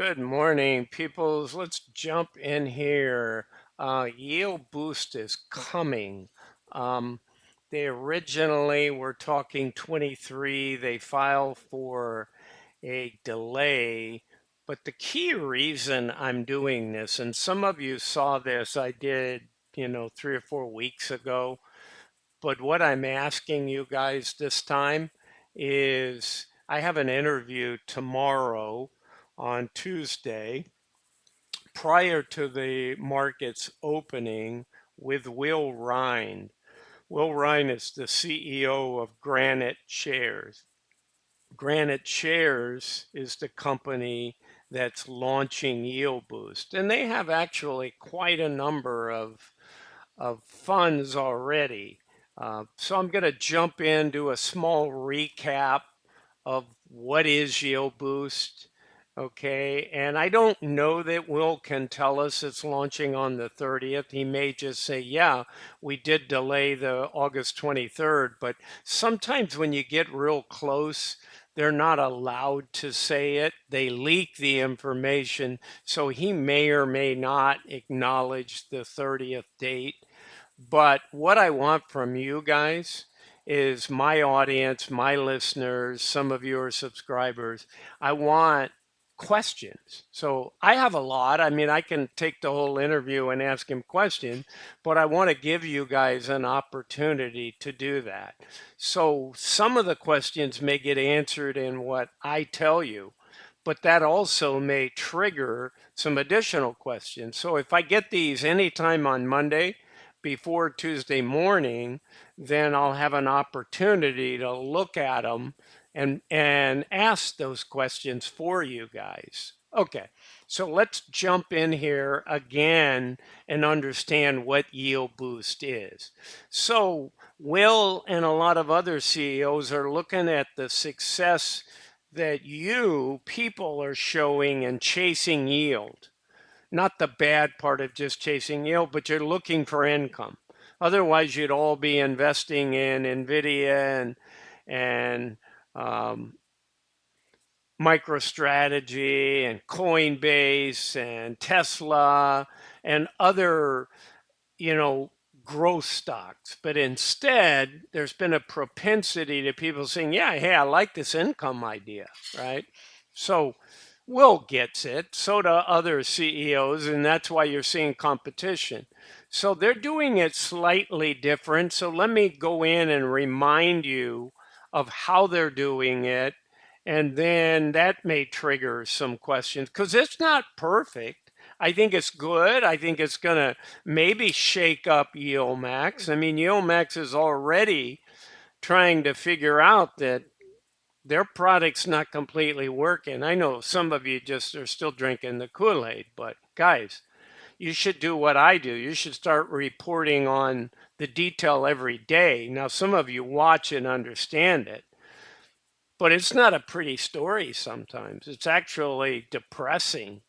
Good morning, peoples. Let's jump in here. YieldBoost is coming. Um, they originally were talking 23. They filed for a delay. But the key reason I'm doing this, and some of you saw this, I did, 3 or 4 weeks ago. But what I'm asking you guys this time is I have an interview tomorrow on Tuesday prior to the market's opening with Will Rhind. Will Rhind is the CEO of Granite Shares. Granite Shares is the company that's launching YieldBoost, and they have actually quite a number of funds already. So I'm going to jump in, do a small recap of what is Yield Boost. Okay, and I don't know that Will can tell us it's launching on the 30th. He may just say, yeah, we did delay the August 23rd, but sometimes when you get real close, they're not allowed to say it. They leak the information, so he may or may not acknowledge the 30th date. But what I want from you guys is my audience, my listeners, some of your subscribers. I want questions. So I have a lot. I mean, I can take the whole interview and ask him questions, but I want to give you guys an opportunity to do that. So some of the questions may get answered in what I tell you, but that also may trigger some additional questions. So if I get these anytime on Monday before Tuesday morning, then I'll have an opportunity to look at them and ask those questions for you guys. Okay, so let's jump in here again and understand what Yield Boost is. So Will and a lot of other CEOs are looking at the success that you people are showing and chasing yield. Not the bad part of just chasing yield, but you're looking for income. Otherwise, you'd all be investing in Nvidia and um, MicroStrategy and Coinbase and Tesla and other, you know, growth stocks. But instead, there's been a propensity to people saying, yeah, hey, I like this income idea, right? So Will gets it, so do other CEOs, and that's why you're seeing competition. So they're doing it slightly different. So let me go in and remind you of how they're doing it. And then that may trigger some questions because it's not perfect. I think it's good. I think it's going to maybe shake up YieldMax. I mean, YieldMax is already trying to figure out that their product's not completely working. I know some of you just are still drinking the Kool-Aid, but guys, you should do what I do. You should start reporting on the detail every day. Now, some of you watch and understand it, but it's not a pretty story sometimes. It's actually depressing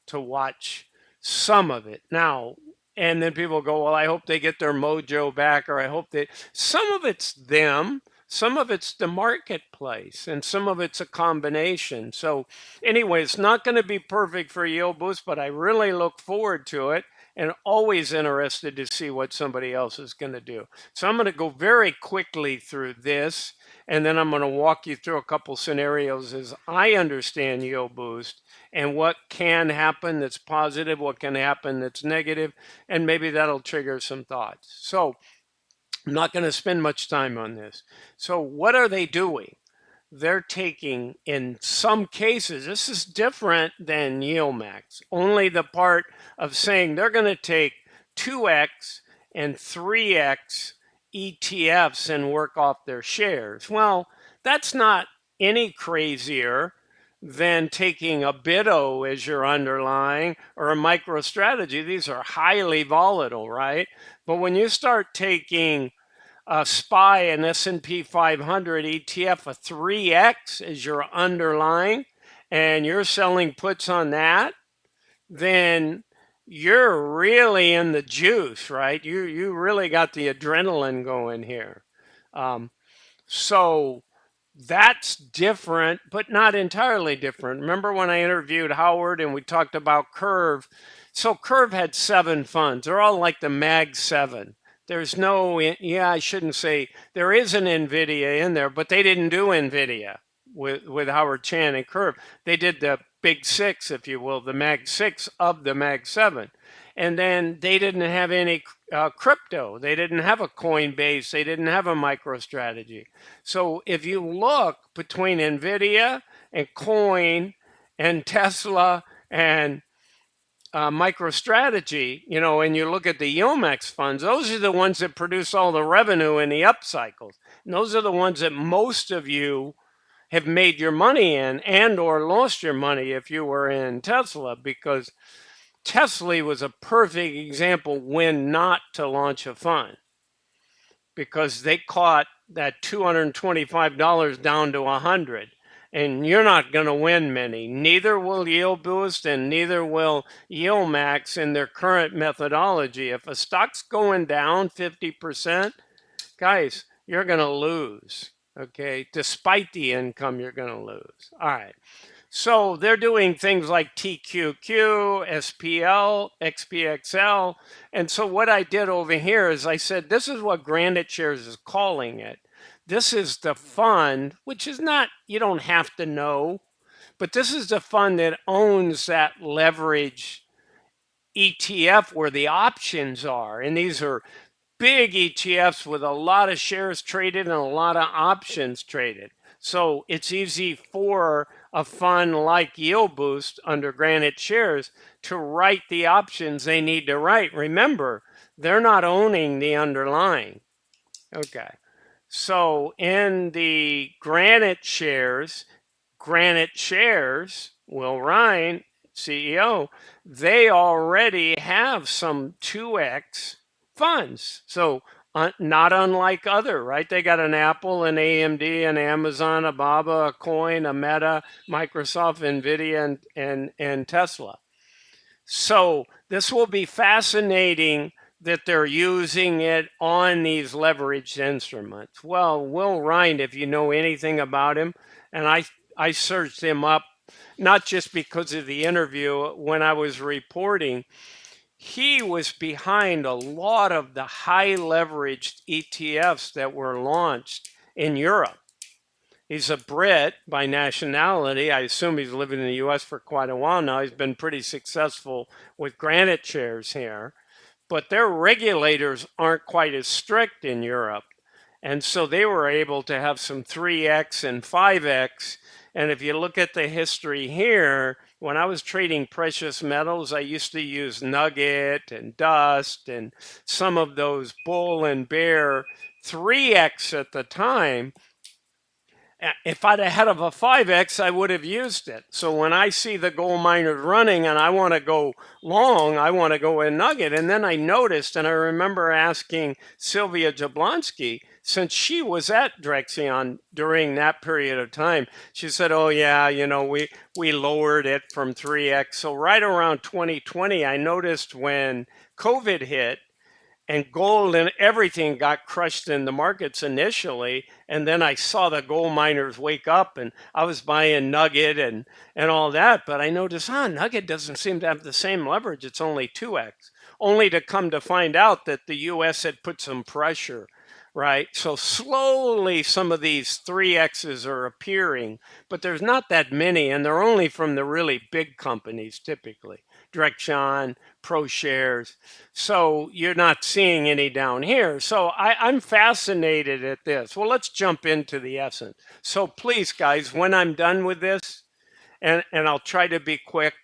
to watch some of it. Now, and then people go, well, I hope they get their mojo back, or I hope they, some of it's them, some of it's the marketplace, and some of it's a combination. So, anyway, it's not going to be perfect for Yield Boost, but I really look forward to it and always interested to see what somebody else is going to do. So, I'm going to go very quickly through this, and then I'm going to walk you through a couple scenarios as I understand Yield Boost and what can happen that's positive, what can happen that's negative, and maybe that'll trigger some thoughts. So I'm not going to spend much time on this. So what are they doing? They're taking, in some cases, this is different than YieldMax, only the part of saying they're going to take 2x and 3x ETFs and work off their shares. Well, that's not any crazier than taking a BITO as your underlying or a MicroStrategy. These are highly volatile, right? But when you start taking SPY and S&P 500 ETF, a 3X is your underlying, and you're selling puts on that, then you're really in the juice, right? You really got the adrenaline going here. Um, so That's different, but not entirely different. Remember when I interviewed Howard and we talked about Curve? So Curve had 7 funds. They're all like the Mag 7. There's no, yeah, I shouldn't say, there is an NVIDIA in there, but they didn't do NVIDIA with Howard Chan and Curve. They did the Big Six, if you will, the Mag 6 of the Mag 7. And then they didn't have any crypto. They didn't have a Coinbase. They didn't have a MicroStrategy. So if you look between Nvidia and Coin and Tesla and MicroStrategy, and you look at the Yomex funds, those are the ones that produce all the revenue in the up cycles. And those are the ones that most of you have made your money in and or lost your money if you were in Tesla, because Tesla was a perfect example when not to launch a fund, because they caught that $225 down to 100, and you're not going to win many. Neither will YieldBoost and neither will YieldMax in their current methodology. If a stock's going down 50%, guys, you're going to lose. Okay, despite the income, you're going to lose. All right. So they're doing things like TQQ, SPL, XPXL. And so what I did over here is I said, this is what Granite Shares is calling it. This is the fund, which is not, you don't have to know, but this is the fund that owns that leverage ETF where the options are. And these are big ETFs with a lot of shares traded and a lot of options traded. So it's easy for a fund like YieldBoost under Granite Shares to write the options they need to write. Remember, they're not owning the underlying. Okay. So in the Granite Shares, Will Rhind, CEO, they already have some 2x funds. So not unlike other, right? They got an Apple, an AMD, an Amazon, a Baba, a Coin, a Meta, Microsoft, Nvidia, and Tesla. So this will be fascinating that they're using it on these leveraged instruments. Well, Will Rhind, if you know anything about him, and I searched him up not just because of the interview when I was reporting, he was behind a lot of the high leveraged ETFs that were launched in Europe. He's a Brit by nationality. I assume he's living in the US for quite a while now. He's been pretty successful with Granite Shares here, but their regulators aren't quite as strict in Europe. And so they were able to have some 3x and 5x. And if you look at the history here, when I was trading precious metals, I used to use Nugget and Dust and some of those bull and bear 3x at the time. If I'd have had of a 5x, I would have used it. So when I see the gold miners running and I want to go long, I want to go in Nugget. And then I noticed, and I remember asking Sylvia Jablonski, since she was at Drexion during that period of time, she said, oh yeah, we lowered it from 3x. So right around 2020, I noticed when COVID hit, and gold and everything got crushed in the markets initially, and then I saw the gold miners wake up, and I was buying Nugget and all that, but I noticed Nugget doesn't seem to have the same leverage. It's only 2x, only to come to find out that the US had put some pressure, right? So slowly some of these 3x's are appearing, but there's not that many, and they're only from the really big companies typically. Drexion, ProShares. So you're not seeing any down here. So I'm fascinated at this. Well, let's jump into the essence. So please, guys, when I'm done with this, and I'll try to be quick,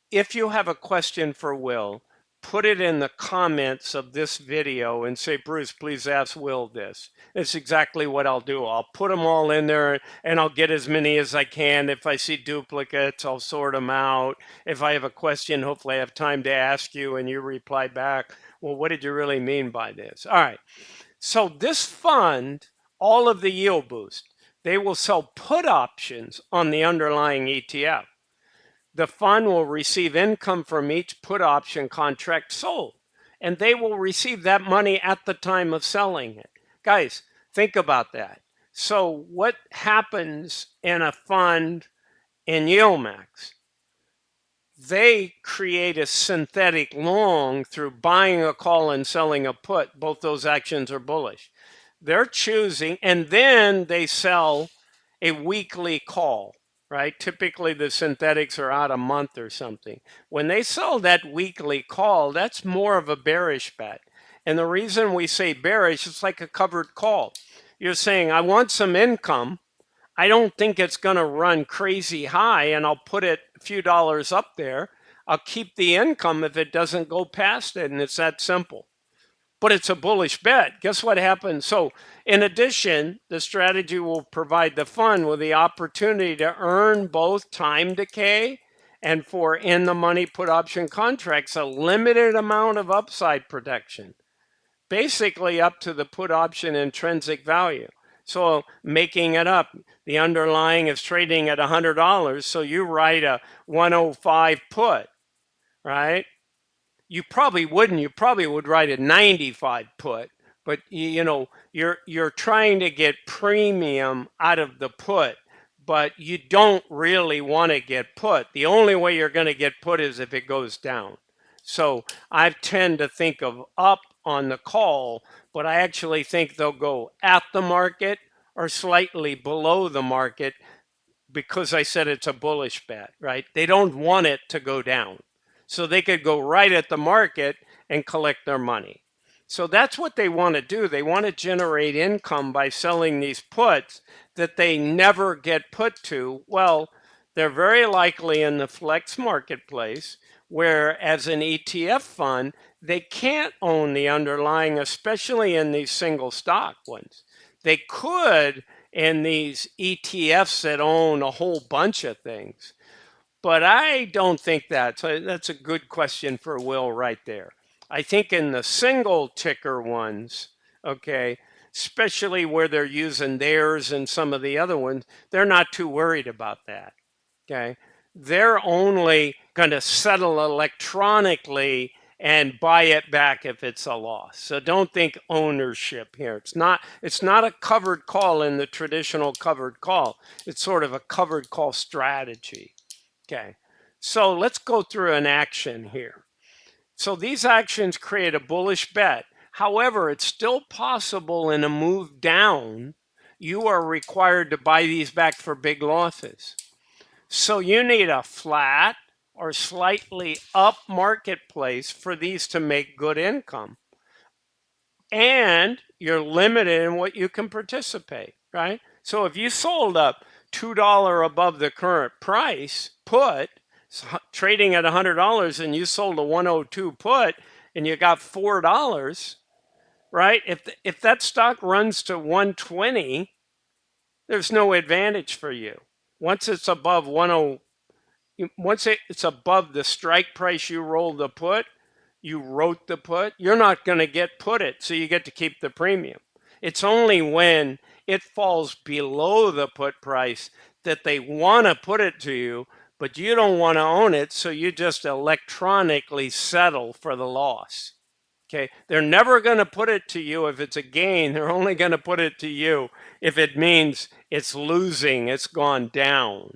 if you have a question for Will, put it in the comments of this video and say, Bruce, please ask Will this. It's exactly what I'll do. I'll put them all in there and I'll get as many as I can. If I see duplicates, I'll sort them out. If I have a question, hopefully I have time to ask you and you reply back, well, what did you really mean by this? All right. So this fund, all of the YieldBoost, they will sell put options on the underlying ETF. The fund will receive income from each put option contract sold, and they will receive that money at the time of selling it. Guys, think about that. So what happens in a fund in YieldMax? They create a synthetic long through buying a call and selling a put. Both those actions are bullish. They're choosing, and then they sell a weekly call, right? Typically the synthetics are out a month or something. When they sell that weekly call, that's more of a bearish bet. And the reason we say bearish, it's like a covered call. You're saying, I want some income. I don't think it's going to run crazy high, and I'll put it a few dollars up there. I'll keep the income if it doesn't go past it, and it's that simple. But it's a bullish bet. Guess what happens? So, in addition, the strategy will provide the fund with the opportunity to earn both time decay and for in the money put option contracts a limited amount of upside protection, basically up to the put option intrinsic value. So making it up, the underlying is trading at $100. So you write a 105 put, right? You probably wouldn't. You probably would write a 95 put, but you're trying to get premium out of the put, but you don't really want to get put. The only way you're going to get put is if it goes down. So I tend to think of up on the call, but I actually think they'll go at the market or slightly below the market because I said it's a bullish bet, right? They don't want it to go down. So they could go right at the market and collect their money. So that's what they want to do. They want to generate income by selling these puts that they never get put to. Well, they're very likely in the flex marketplace, where as an ETF fund, they can't own the underlying, especially in these single stock ones. They could in these ETFs that own a whole bunch of things. But I don't think that. So that's a good question for Will right there. I think in the single ticker ones, okay, especially where they're using theirs and some of the other ones, they're not too worried about that. Okay. They're only going to settle electronically and buy it back if it's a loss. So don't think ownership here. It's not a covered call in the traditional covered call. It's sort of a covered call strategy. Okay, so let's go through an action here. So these actions create a bullish bet. However, it's still possible in a move down, you are required to buy these back for big losses. So you need a flat or slightly up marketplace for these to make good income. And you're limited in what you can participate, right? So if you sold up $2 above the current price put, trading at $100, and you sold a 102 put and you got $4, right? If that stock runs to 120, there's no advantage for you. Once it's above 10, once it's above the strike price you rolled the put, you wrote the put, you're not going to get put it, so you get to keep the premium. It's only when it falls below the put price that they want to put it to you, but you don't want to own it, so you just electronically settle for the loss. Okay, they're never going to put it to you if it's a gain. They're only going to put it to you if it means it's losing, it's gone down.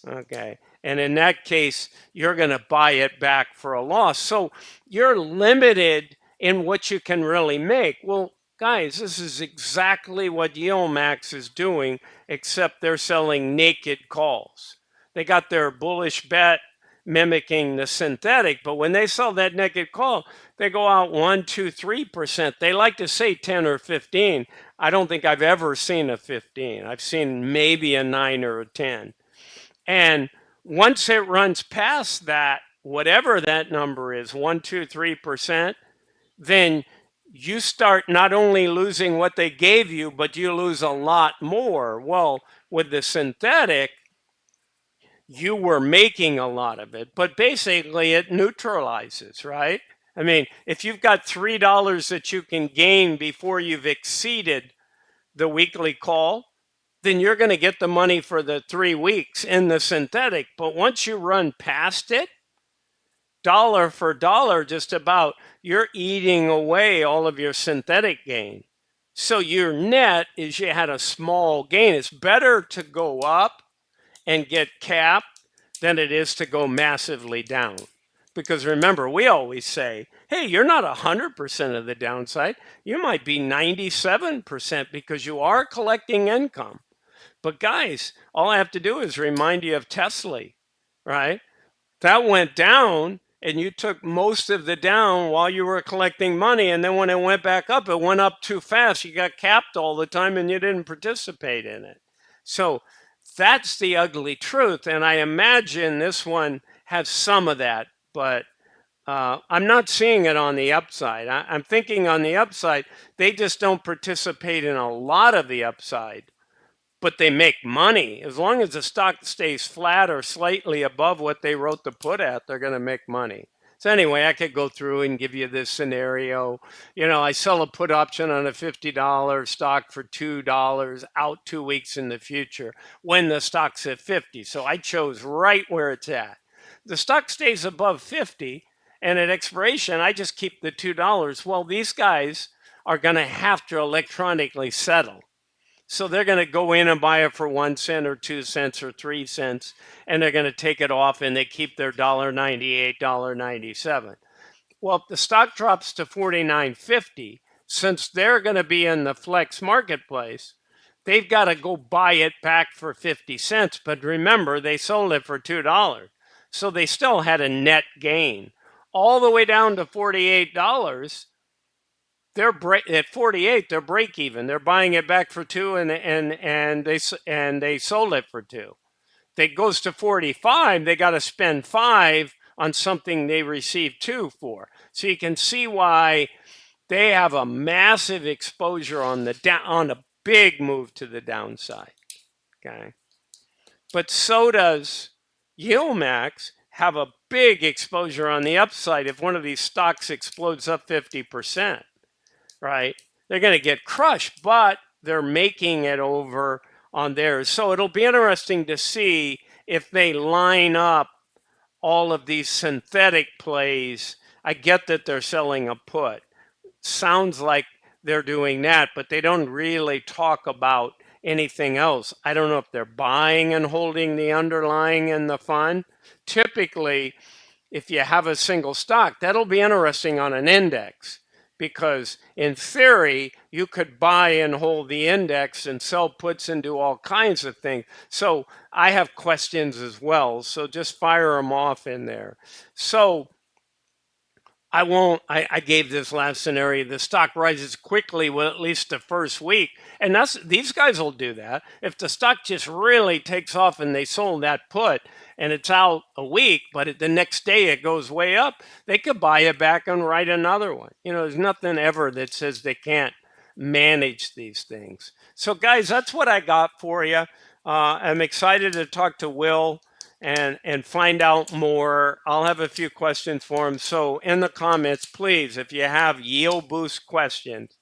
Okay, and in that case, you're going to buy it back for a loss. So you're limited in what you can really make. Well, guys, this is exactly what YieldMax is doing, except they're selling naked calls. They got their bullish bet mimicking the synthetic, but when they sell that naked call, they go out 1, 2, 3%. They like to say 10 or 15. I don't think I've ever seen a 15. I've seen maybe a 9 or a 10. And once it runs past that, whatever that number is, 1, 2, 3%, then you start not only losing what they gave you, but you lose a lot more. Well, with the synthetic, you were making a lot of it, but basically it neutralizes, right? I mean, if you've got $3 that you can gain before you've exceeded the weekly call, then you're going to get the money for the 3 weeks in the synthetic. But once you run past it, dollar for dollar, just about, you're eating away all of your synthetic gain. So your net is you had a small gain. It's better to go up and get capped than it is to go massively down. Because remember, we always say, hey, you're not 100% of the downside. You might be 97% because you are collecting income. But guys, all I have to do is remind you of Tesla, right? That went down and you took most of the down while you were collecting money. And then when it went back up, it went up too fast. You got capped all the time and you didn't participate in it. So that's the ugly truth. And I imagine this one has some of that, but I'm not seeing it on the upside. I'm thinking on the upside, they just don't participate in a lot of the upside, but they make money. As long as the stock stays flat or slightly above what they wrote the put at, they're going to make money. So anyway, I could go through and give you this scenario. You know, I sell a put option on a $50 stock for $2 out 2 weeks in the future when the stock's at 50. So I chose right where it's at. The stock stays above 50 and at expiration, I just keep the $2. Well, these guys are going to have to electronically settle. So they're going to go in and buy it for 1 cent or 2 cents or 3 cents, and they're going to take it off and they keep their $1.98, $1.97. Well, if the stock drops to 49.50, since they're going to be in the flex marketplace, they've got to go buy it back for 50 cents. But remember, they sold it for $2. So they still had a net gain. All the way down to $48, they're at 48. They're break even. They're buying it back for two, and they sold it for two. If it goes to 45, they got to spend five on something they received two for. So you can see why they have a massive exposure on a big move to the downside. Okay, but so does YieldMax have a big exposure on the upside if one of these stocks explodes up 50%. Right? They're going to get crushed, but they're making it over on theirs. So it'll be interesting to see if they line up all of these synthetic plays. I get that they're selling a put. Sounds like they're doing that, but they don't really talk about anything else. I don't know if they're buying and holding the underlying in the fund. Typically, if you have a single stock, that'll be interesting on an index because in theory, you could buy and hold the index and sell puts and do all kinds of things. So I have questions as well. So just fire them off in there. So I won't. I gave this last scenario. The stock rises quickly, well, at least the first week, and these guys will do that. If the stock just really takes off and they sold that put, and it's out a week, but the next day it goes way up, they could buy it back and write another one. You know, there's nothing ever that says they can't manage these things. So, guys, that's what I got for you. I'm excited to talk to Will and find out more. I'll have a few questions for him. So in the comments, please, if you have YieldBoost questions,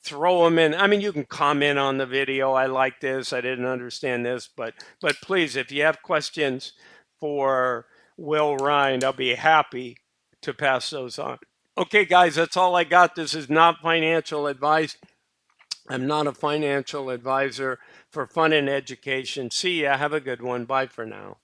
throw them in. I mean, you can comment on the video. I like this. I didn't understand this, but please, if you have questions for Will Rhind, I'll be happy to pass those on. Okay, guys, that's all I got. This is not financial advice. I'm not a financial advisor for fun and education. See ya. Have a good one. Bye for now.